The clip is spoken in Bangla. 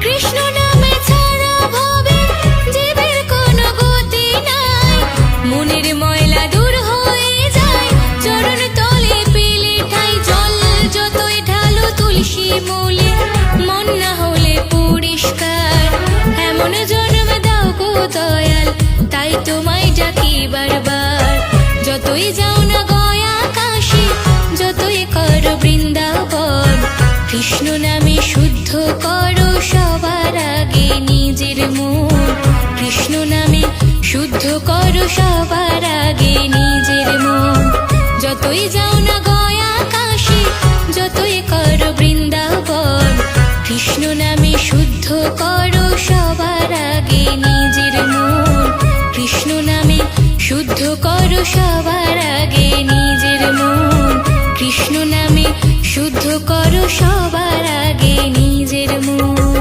কৃষ্ণ নামে ছাড়া ভবে জীবের কোনো গতি নাই। মনের ময়লা দূর হয়ে যায় চরণ তলে পেলে ঠাই। জল যতই ঢালো তুলসী মূলে মন না হলে পরিষ্কার। এমন জন্ম দাও গো দয়াল, তাই তোমায় ডাকি বারবার। যতই যাও না গয়া কাশী, যতই করো বৃন্দাবন, কৃষ্ণ নামে শুদ্ধ করো সবার আগে নিজের মন। কৃষ্ণ নামে শুদ্ধ করো সবার আগে নিজের মন। যতই যাও না গয়া কাশী, যতই করো বৃন্দাবন, কৃষ্ণ নামে শুদ্ধ করো সবার আগে নিজের মন। কৃষ্ণ নামে শুদ্ধ করো সবার আগে নিজের মন। কৃষ্ণ নামে শুদ্ধ করো সবার আগে নিজের মন।